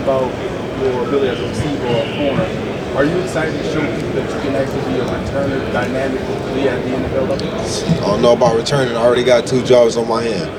about your ability as a receiver or a corner. Are you excited to show people that you can actually be a returner dynamically at the NFL level? I don't know about returning. I already got 2 jobs on my hand.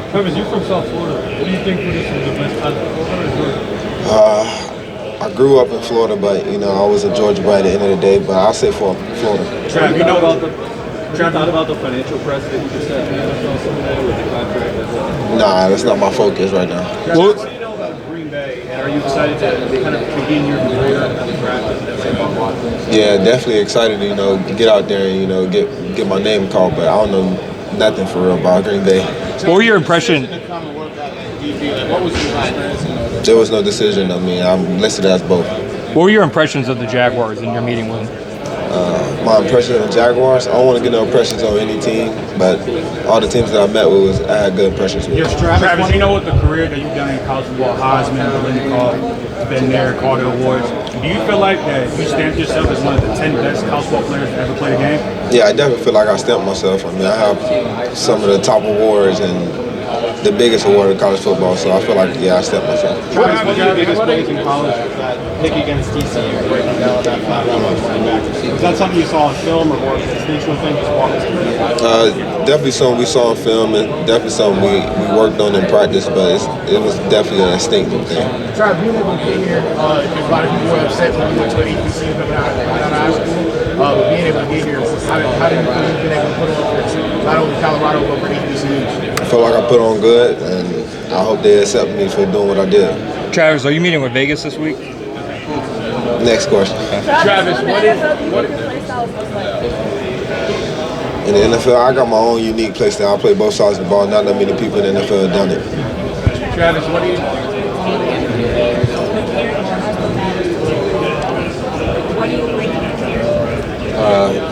Travis, you're from South Florida. What do you think for this is the best time for Florida? I grew up in Florida, but I was a Georgia boy at the end of the day. But I'll say for Florida. Trav, you know about the financial press that you just had in the NFL Sunday with the contract as well? Nah, that's not my focus right now. What do you know about Green Bay, and are you excited to kind of begin your career as a draft and say about Watson? Yeah, definitely excited to get out there and get my name called. But I don't know nothing for real about Green Bay. What were your impressions? What was your experience? There was no decision. I'm listed as both. What were your impressions of the Jaguars in your meeting with them? My impression of the Jaguars, I don't want to get no impressions on any team, but all the teams that I met with, I had good impressions with. Travis, you know what the career that you've done in college football, Heisman, been there, called it awards. Do you feel like that you stamped yourself as one of the 10 best college football players to ever play the game? Yeah, I definitely feel like I stamped myself. I have some of the top awards and the biggest award in college football, so I feel like, I stepped myself. Travis, one of your biggest plays in college was that pick against TCU, breaking down that flat route on running back. Was that something you saw on film or more of an instinctual thing? Just walk us through that. Definitely something we saw in film and definitely something we worked on in practice, but it was definitely an instinctive thing. Travis, being able to get here, a lot of people were upset when we went to APC coming out of high school. But being able to get here, how did you feel you've been able to put on not only Colorado, but for APC? I feel like I put on good, and I hope they accept me for doing what I did. Travis, are you meeting with Vegas this week? Next question. Travis, what in the NFL, I got my own unique play style. I play both sides of the ball. Not that many people in the NFL have done it. Travis, what do you?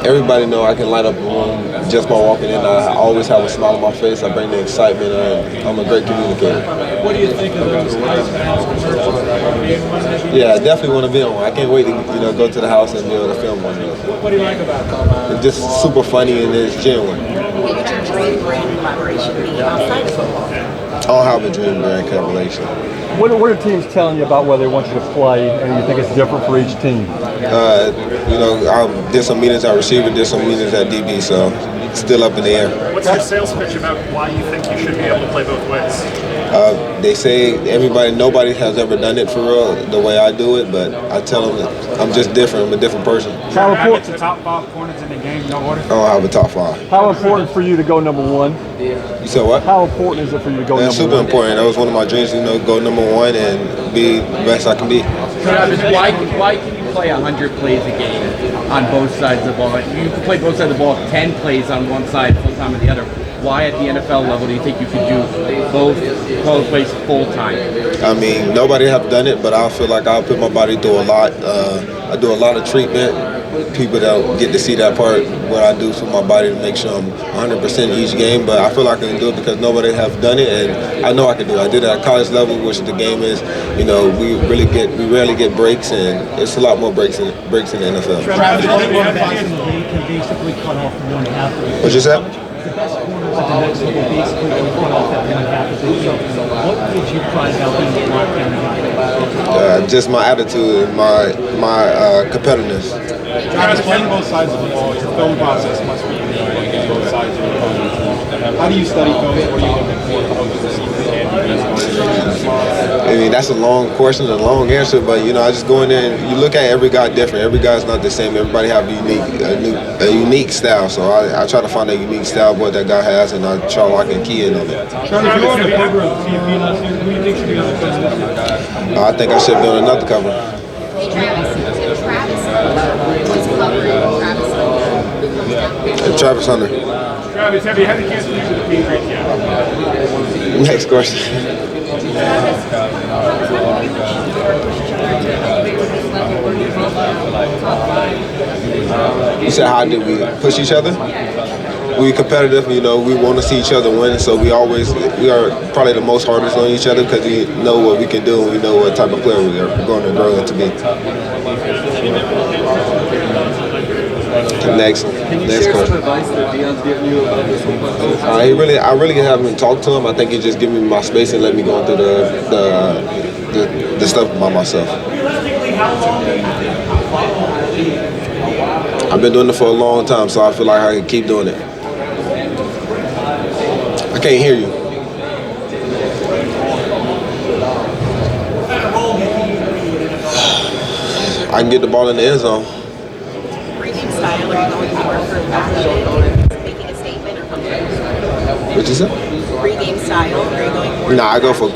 Everybody know I can light up a room just by walking in. I always have a smile on my face. I bring the excitement. I'm a great communicator. What do you think of those Yeah, I definitely want to be on one. I can't wait to go to the house and be able to film one. What do you like about them? It's just super funny and it's genuine. What would your dream brand collaboration be outside of football? I don't have a dream brand collaboration. What are teams telling you about where they want you to play, and you think it's different for each team? I did some meetings at receiver, did some meetings at DB, so it's still up in the air. What's your sales pitch about why you think you should be able to play both ways? They say nobody has ever done it for real the way I do it, but I tell them that I'm just different. I'm a different person. How important to top 5 corners in the game, no order? I don't have a top 5. How important for you to go number 1? You said what? How important is it for you to go number 1? Super important. That was one of my dreams, go number 1 and be the best I can be. Travis, why can you play 100 plays a game on both sides of the ball? You can play both sides of the ball 10 plays on one side, full time on the other. Why at the NFL level do you think you could do both plays full time? Nobody have done it, but I feel like I'll put my body through a lot. I do a lot of treatment. People don't get to see that part, what I do for my body to make sure I'm 100% each game, but I feel like I can do it because nobody have done it, and I know I can do it. I did it at college level, which the game is, we rarely get breaks, and it's a lot more breaks in the NFL. Travis, can basically cut off one half of it. What you said? The best corners at the next level basically can cut off that one half of it. So what gives you pride about being a lockdown? Just my attitude and my competitiveness. Travis, playing both sides of the ball, your film process must be getting both sides of the ball. How do you study film? What are you looking for both the receivers and that's a long question, a long answer, but I just go in there and you look at every guy different. Every guy's not the same. Everybody have a unique style. So I try to find a unique style what that guy has, and I try to lock and key in on it. Travis, you were on the cover of TFP last year. Who do you think should be on the cover this year? I think I should be on another cover. Travis Hunter. Travis, have you had a chance to use the Patriots yet? Next question. You said how did we push each other? We competitive, we want to see each other win, so we are probably the most hardest on each other because we know what we can do and we know what type of player we are going to grow into be. Next Can you share question. some advice that Deion's giving you about this whole process? I really haven't talked to him. I think he just giving me my space and let me go through the stuff by myself. I've been doing it for a long time, so I feel like I can keep doing it. I can't hear you. I can get the ball in the end zone. Pregame style, are you going more for action, making a statement, or comfort? What you say? Pregame style, are you going more? Nah, I go for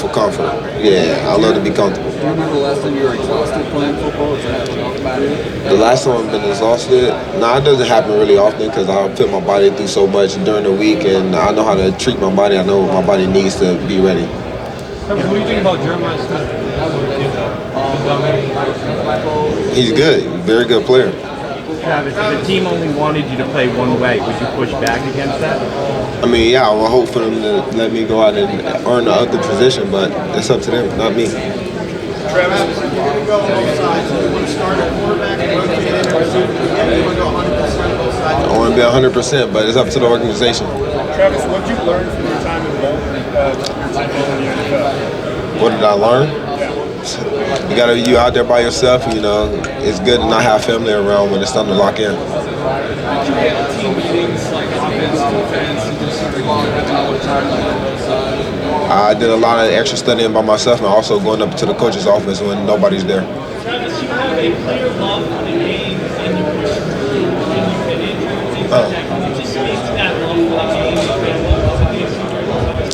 comfort. Yeah, I love to be comfortable. Do you remember the last time you were exhausted playing football? Is that The last time I've been exhausted, nah, it doesn't happen really often because I put my body through so much during the week, and I know how to treat my body. I know what my body needs to be ready. What do you think about Jeremiah Smith? He's good, very good player. Travis, if the team only wanted you to play one way, would you push back against that? I mean, yeah, I would hope for them to let me go out and earn the other position, but it's up to them, not me. Travis, if you're going to go both sides, do you want to start at quarterback and rotate in or do you want to go 100% both sides? I want to be 100%, but it's up to the organization. Travis, what did you learn from your time in the bowl, your time in the NFL? What did I learn? You out there by yourself, you know, it's good to not have family around when it's time to lock in. I did a lot of extra studying by myself and also going up to the coach's office when nobody's there.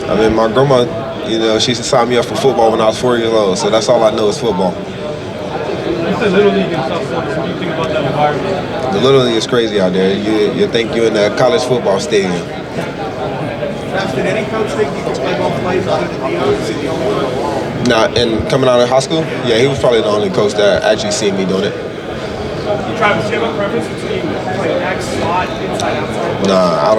I mean, my grandma, you know, she signed me up for football when I was 4 years old, so that's all I know is football. What's the Little League in South Florida? What do you think about that environment? The Little League is crazy out there. You think you're in a college football stadium. Travis, did any coach think you could play both ways other than Deion? Is he the only one? Nah, and coming out of high school, yeah, he was probably the only coach that actually seen me doing it. Travis, do you have a preference between playing X, slot, inside, outside? Nah, I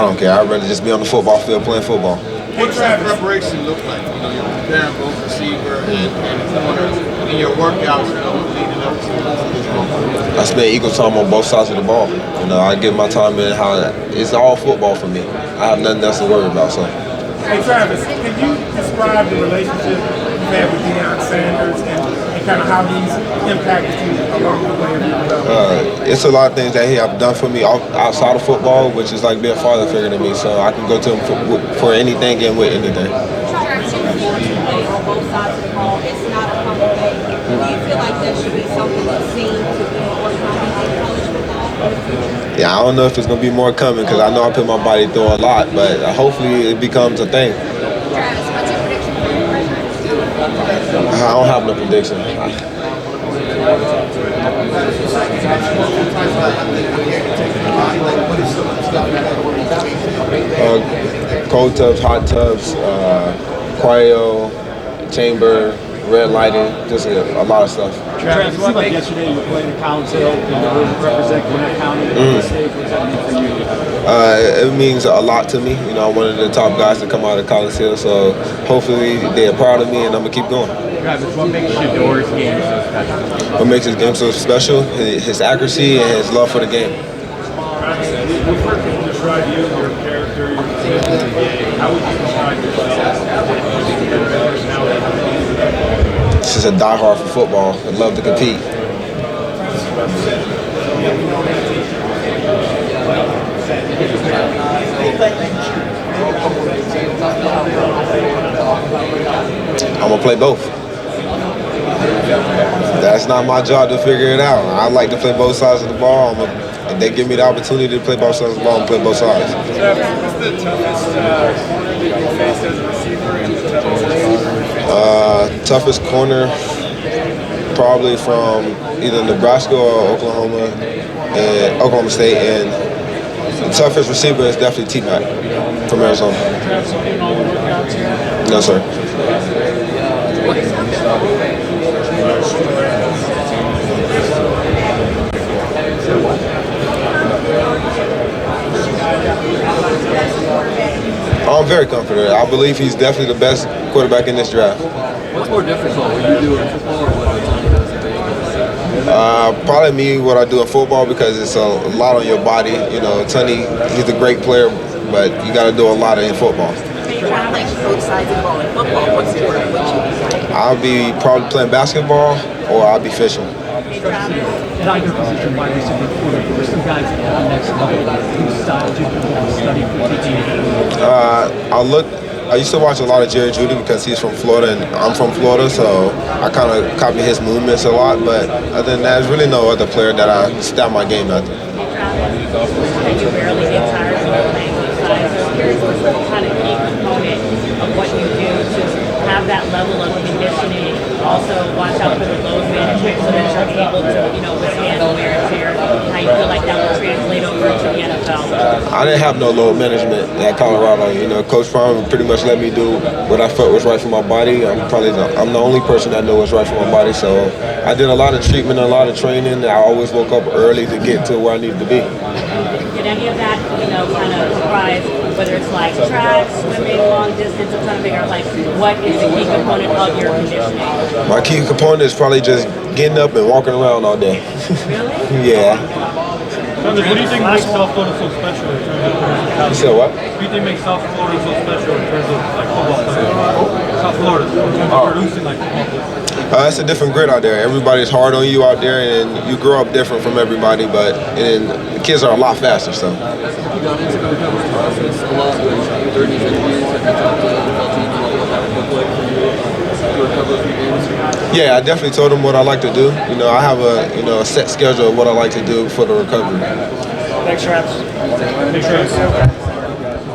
don't care. I'd rather just be on the football field playing football. What does that preparation look like? You know, you're preparing both receiver and corner in your workouts leading up to this moment. I spend equal time on both sides of the ball. You know, I give my time in how it's all football for me. I have nothing else to worry about. So. Hey Travis, can you describe the relationship you've had with Deion Sanders and kind of how he's impacted you along the way of your development? It's a lot of things that he have done for me outside of football, which is like being a father figure to me. So I can go to him for anything and with anything. On both sides of the ball, it's not a common thing. Do you feel like that should be something that's seen to be more common in college football? Yeah, I don't know if it's gonna be more coming because I know I put my body through a lot, but hopefully it becomes a thing. Travis, what's your prediction for your freshman? I don't have no prediction. Cold tubs, hot tubs, cryo, chamber, red lighting, just a lot of stuff. Travis, it seemed like yesterday you were playing in Collins Hill, represent Gwinnett County. What stage was that mean for you? It means a lot to me. You know, I'm one of the top guys to come out of Collins Hill, so hopefully they're proud of me and I'm gonna keep going. Travis, what makes Shador's game so special? What makes his game so special? His accuracy and his love for the game. Travis, we've heard people describe you, your character, your team. How would you describe yourself? This is a diehard for football. I love to compete. I'm gonna play both. That's not my job to figure it out. I like to play both sides of the ball. If they give me the opportunity to play both sides of the ball, I'm play both sides. What's the toughest corner that you faced as a receiver and the Toughest corner, probably from either Nebraska or Oklahoma State, and the toughest receiver is definitely T-Mac from Arizona. No, sir. I'm very confident. I believe he's definitely the best quarterback in this draft. What's more difficult, what you do in football or what Tony does in Probably me, what I do in football, because it's a lot on your body. You know, Tunney, he's a great player, but you got to do a lot in football. You're trying to play both sides of the ball in football. What sport would you be playing? I'll be probably playing basketball, or I'll be fishing. At your position, wide receiver, who are some guys at the next level whose style you can study for teaching? I used to watch a lot of Jerry Jeudy because he's from Florida and I'm from Florida, so I kind of copy his movements a lot. But other than that, there's really no other player that I stab my game at. You barely get tired of playing both sides. So here's the kind of key component of what you do to have that level of conditioning. Also, watch out for the load management so that you're able to, withstand the wear and tear. How you feel like that will translate over to the NFL? I didn't have no load management at Colorado. Coach Brown pretty much let me do what I felt was right for my body. I'm the only person that knows what's right for my body. So I did a lot of treatment, a lot of training. I always woke up early to get to where I needed to be. Did any of that, kind of comprise, whether it's like track, swimming, long distance? I'm trying to figure out what is the key component of your conditioning? My key component is probably just getting up and walking around all day. Really? Yeah. What do you think makes South Florida so special in terms of You said what? What do you think makes South Florida so special in terms of football players? South Florida, in terms of producing football players? It's a different grit out there. Everybody's hard on you out there, and you grow up different from everybody. But the kids are a lot faster. So. You got into the recovery process a lot during these interviews. Have you talked to NFL teams about what that would look like for you to recover a few games? Yeah, I definitely told them what I like to do. I have a set schedule of what I like to do for the recovery. Thanks, Travis.